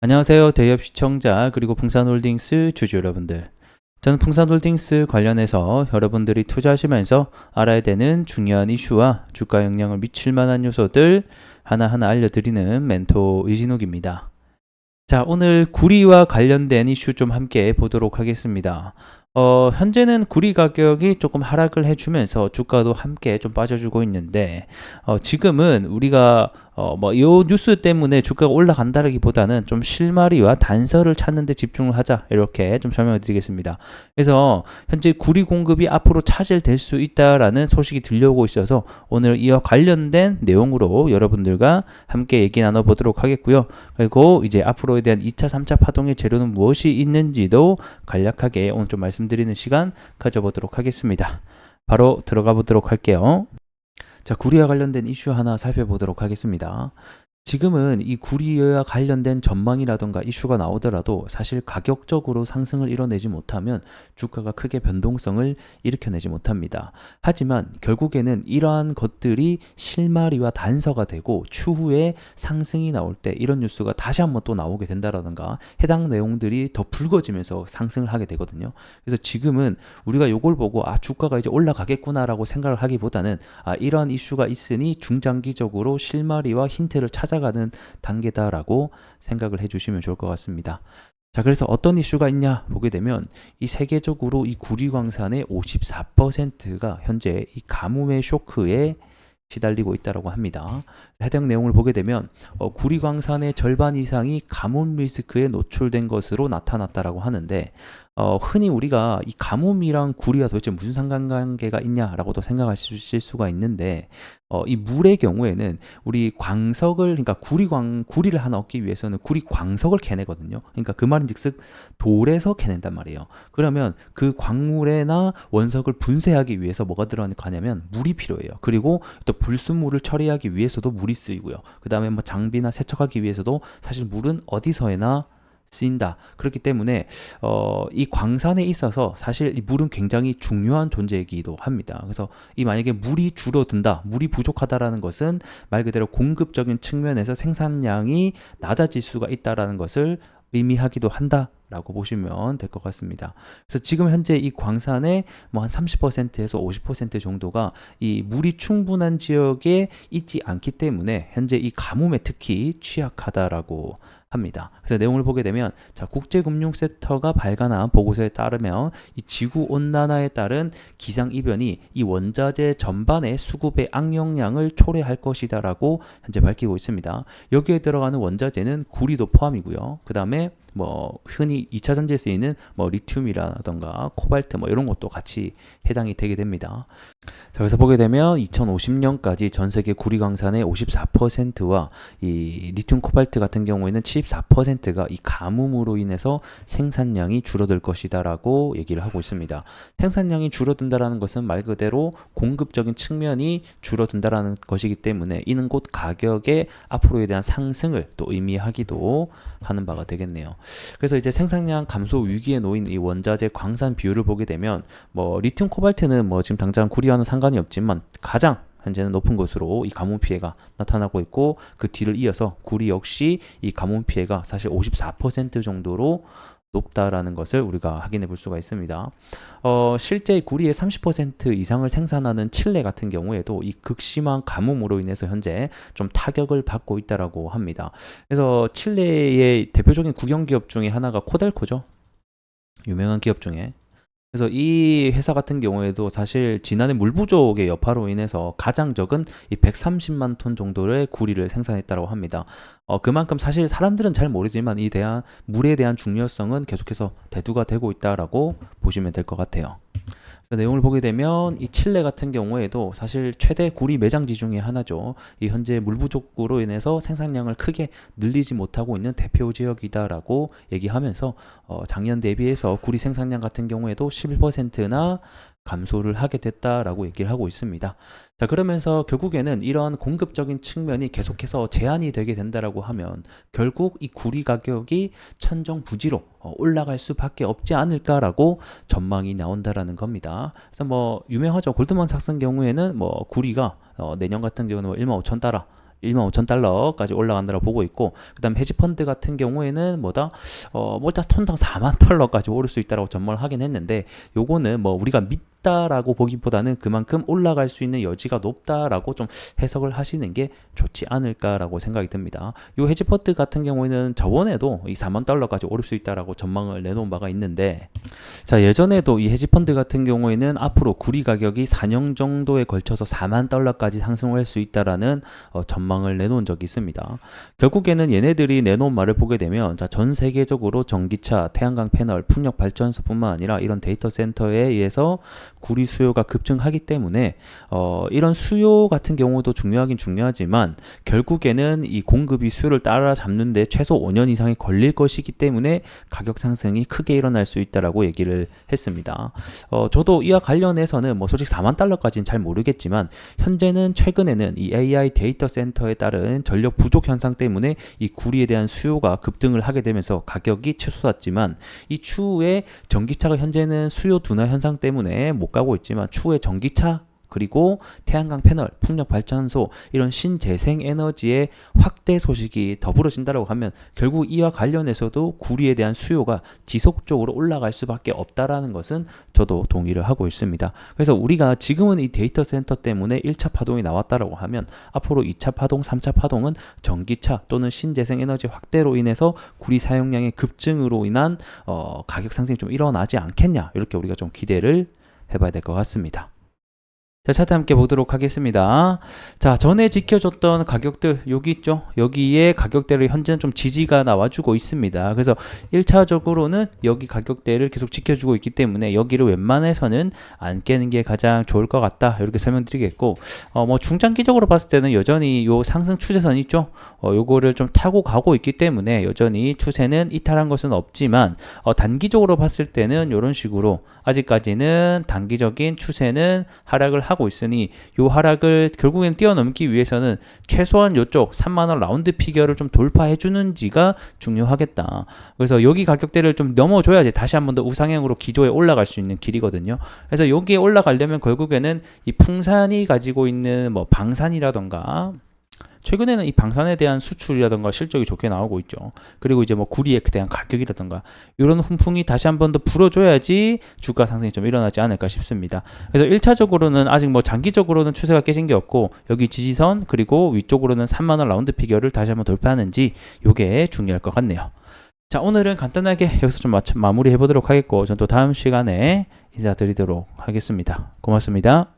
안녕하세요. 대기업 시청자 그리고 풍산홀딩스 주주 여러분들. 저는 풍산홀딩스 관련해서 여러분들이 투자하시면서 알아야 되는 중요한 이슈와 주가 영향을 미칠 만한 요소들 하나하나 알려드리는 멘토 이진욱입니다. 자, 오늘 구리와 관련된 이슈 좀 함께 보도록 하겠습니다. 현재는 구리 가격이 조금 하락을 해주면서 주가도 함께 좀 빠져주고 있는데, 지금은 우리가 이 뉴스 때문에 주가가 올라간다기보다는 좀 실마리와 단서를 찾는 데 집중을 하자, 이렇게 좀 설명을 드리겠습니다. 그래서 현재 구리 공급이 앞으로 차질될 수 있다라는 소식이 들려오고 있어서 오늘 이와 관련된 내용으로 여러분들과 함께 얘기 나눠보도록 하겠고요. 그리고 이제 앞으로에 대한 2차, 3차 파동의 재료는 무엇이 있는지도 간략하게 오늘 좀 말씀드리는 시간 가져보도록 하겠습니다. 바로 들어가 보도록 할게요. 자, 구리와 관련된 이슈 하나 살펴보도록 하겠습니다. 지금은 이 구리와 관련된 전망이라던가 이슈가 나오더라도 사실 가격적으로 상승을 이뤄내지 못하면 주가가 크게 변동성을 일으켜내지 못합니다. 하지만 결국에는 이러한 것들이 실마리와 단서가 되고 추후에 상승이 나올 때 이런 뉴스가 다시 한번 또 나오게 된다라던가 해당 내용들이 더 불거지면서 상승을 하게 되거든요. 그래서 지금은 우리가 이걸 보고 주가가 이제 올라가겠구나라고 생각을 하기보다는 이러한 이슈가 있으니 중장기적으로 실마리와 힌트를 찾아가는 단계다라고 생각을 해주시면 좋을 것 같습니다. 자, 그래서 어떤 이슈가 있냐 보게 되면 이 세계적으로 이 구리광산의 54%가 현재 이 가뭄의 쇼크에 시달리고 있다고 합니다. 해당 내용을 보게 되면 구리광산의 절반 이상이 가뭄 리스크에 노출된 것으로 나타났다라고 하는데, 흔히 우리가 이 가뭄이랑 구리가 도대체 무슨 상관관계가 있냐라고도 생각하실 수가 있는데, 이 물의 경우에는 우리 광석을, 그러니까 구리를 하나 얻기 위해서는 구리 광석을 캐내거든요. 그러니까 그 말인즉슨 돌에서 캐낸단 말이에요. 그러면 그 광물에나 원석을 분쇄하기 위해서 뭐가 들어가냐면 물이 필요해요. 그리고 또 불순물을 처리하기 위해서도 물이 쓰이고요. 그 다음에 뭐 장비나 세척하기 위해서도 사실 물은 어디서나 쓰인다. 그렇기 때문에 이 광산에 있어서 사실 이 물은 굉장히 중요한 존재이기도 합니다. 그래서 이 만약에 물이 줄어든다, 물이 부족하다라는 것은 말 그대로 공급적인 측면에서 생산량이 낮아질 수가 있다라는 것을 의미하기도 한다라고 보시면 될 것 같습니다. 그래서 지금 현재 이 광산의 뭐 한 30%에서 50% 정도가 이 물이 충분한 지역에 있지 않기 때문에 현재 이 가뭄에 특히 취약하다라고 합니다. 그래서 내용을 보게 되면, 자, 국제금융센터가 발간한 보고서에 따르면 이 지구 온난화에 따른 기상 이변이 이 원자재 전반의 수급의 악영향을 초래할 것이다라고 현재 밝히고 있습니다. 여기에 들어가는 원자재는 구리도 포함이고요. 그 다음에 뭐 흔히 2차 전지에 쓰이는 뭐 리튬이라던가 코발트 뭐 이런 것도 같이 해당이 되게 됩니다. 자, 그래서 보게 되면 2050년까지 전 세계 구리 광산의 54%와 이 리튬 코발트 같은 경우에는 74%가 이 가뭄으로 인해서 생산량이 줄어들 것이다라고 얘기를 하고 있습니다. 생산량이 줄어든다라는 것은 말 그대로 공급적인 측면이 줄어든다라는 것이기 때문에 이는 곧 가격의 앞으로에 대한 상승을 또 의미하기도 하는 바가 되겠네요. 그래서 이제 생산량 감소 위기에 놓인 이 원자재 광산 비율을 보게 되면 뭐 리튬 코발트는 뭐 지금 당장 구리와는 상관이 없지만 가장 현재는 높은 것으로 이 가뭄 피해가 나타나고 있고, 그 뒤를 이어서 구리 역시 이 가뭄 피해가 사실 54% 정도로 높다라는 것을 우리가 확인해 볼 수가 있습니다. 실제 구리의 30% 이상을 생산하는 칠레 같은 경우에도 이 극심한 가뭄으로 인해서 현재 좀 타격을 받고 있다라고 합니다. 그래서 칠레의 대표적인 국영 기업 중에 하나가 코델코죠. 유명한 기업 중에. 그래서 이 회사 같은 경우에도 사실 지난해 물 부족의 여파로 인해서 가장 적은 이 130만 톤 정도의 구리를 생산했다고 합니다. 그만큼 사실 사람들은 잘 모르지만 물에 대한 중요성은 계속해서 대두가 되고 있다라고 보시면 될 것 같아요. 내용을 보게 되면 이 칠레 같은 경우에도 사실 최대 구리 매장지 중에 하나죠. 이 현재 물 부족으로 인해서 생산량을 크게 늘리지 못하고 있는 대표 지역이다라고 얘기하면서 작년 대비해서 구리 생산량 같은 경우에도 11%나 감소를 하게 됐다라고 얘기를 하고 있습니다. 자, 그러면서 결국에는 이런 공급적인 측면이 계속해서 제한이 되게 된다라고 하면 결국 이 구리 가격이 천정부지로 올라갈 수밖에 없지 않을까라고 전망이 나온다라는 겁니다. 그래서 뭐 유명하죠. 골드만삭스 경우에는 뭐 구리가 내년 같은 경우는 15,000달러 15,000달러까지 올라간다고 보고 있고, 그 다음 헤지펀드 같은 경우에는 뭐 일단 톤당 4만 달러까지 오를 수 있다고 전망을 하긴 했는데, 요거는 뭐 우리가 믿다라고 보기보다는 그만큼 올라갈 수 있는 여지가 높다라고 좀 해석을 하시는 게 좋지 않을까라고 생각이 듭니다. 요 헤지펀드 같은 경우에는 저번에도 이 4만 달러까지 오를 수 있다라고 전망을 내놓은 바가 있는데, 자, 예전에도 이 헤지펀드 같은 경우에는 앞으로 구리 가격이 4년 정도에 걸쳐서 4만 달러까지 상승할 수 있다라는 전망을 내놓은 적이 있습니다. 결국에는 얘네들이 내놓은 말을 보게 되면, 자, 전 세계적으로 전기차, 태양광 패널, 풍력 발전소뿐만 아니라 이런 데이터 센터에 의해서 구리 수요가 급증하기 때문에 이런 수요 같은 경우도 중요하긴 중요하지만, 결국에는 이 공급이 수요를 따라잡는데 최소 5년 이상이 걸릴 것이기 때문에 가격 상승이 크게 일어날 수 있다라고 얘기를 했습니다. 저도 이와 관련해서는 뭐 솔직히 4만 달러까지는 잘 모르겠지만, 현재는 최근에는 이 AI 데이터 센터에 따른 전력 부족 현상 때문에 이 구리에 대한 수요가 급등을 하게 되면서 가격이 치솟았지만, 이 추후에 전기차가 현재는 수요 둔화 현상 때문에 못 가고 있지만, 추후에 전기차 그리고 태양광 패널, 풍력 발전소, 이런 신재생 에너지의 확대 소식이 더불어진다고 하면 결국 이와 관련해서도 구리에 대한 수요가 지속적으로 올라갈 수밖에 없다라는 것은 저도 동의를 하고 있습니다. 그래서 우리가 지금은 이 데이터 센터 때문에 1차 파동이 나왔다라고 하면, 앞으로 2차 파동, 3차 파동은 전기차 또는 신재생 에너지 확대로 인해서 구리 사용량의 급증으로 인한 가격 상승이 좀 일어나지 않겠냐, 이렇게 우리가 좀 기대를 해봐야 될 것 같습니다. 자, 차트 함께 보도록 하겠습니다. 자, 전에 지켜줬던 가격들 여기 있죠. 여기에 가격대를 현재는 좀 지지가 나와주고 있습니다. 그래서 1차적으로는 여기 가격대를 계속 지켜주고 있기 때문에 여기를 웬만해서는 안 깨는 게 가장 좋을 것 같다, 이렇게 설명드리겠고, 뭐 중장기적으로 봤을 때는 여전히 요 상승 추세선 있죠. 요거를 좀 타고 가고 있기 때문에 여전히 추세는 이탈한 것은 없지만, 단기적으로 봤을 때는 이런 식으로 아직까지는 단기적인 추세는 하락을 하고 있으니, 요 하락을 결국엔 뛰어넘기 위해서는 최소한 요쪽 3만원 라운드 피겨를 좀 돌파해 주는지가 중요하겠다. 그래서 여기 가격대를 좀 넘어줘야지 다시 한 번 더 우상향으로 기조에 올라갈 수 있는 길이거든요. 그래서 여기에 올라가려면 결국에는 이 풍산이 가지고 있는 뭐 방산이라던가, 최근에는 이 방산에 대한 수출이라던가 실적이 좋게 나오고 있죠. 그리고 이제 뭐 구리에 대한 가격이라던가 이런 훈풍이 다시 한 번 더 불어줘야지 주가 상승이 좀 일어나지 않을까 싶습니다. 그래서 1차적으로는 아직 뭐 장기적으로는 추세가 깨진 게 없고, 여기 지지선 그리고 위쪽으로는 3만원 라운드 피겨를 다시 한번 돌파하는지, 요게 중요할 것 같네요. 자, 오늘은 간단하게 여기서 좀 마무리 해보도록 하겠고, 전 또 다음 시간에 인사드리도록 하겠습니다. 고맙습니다.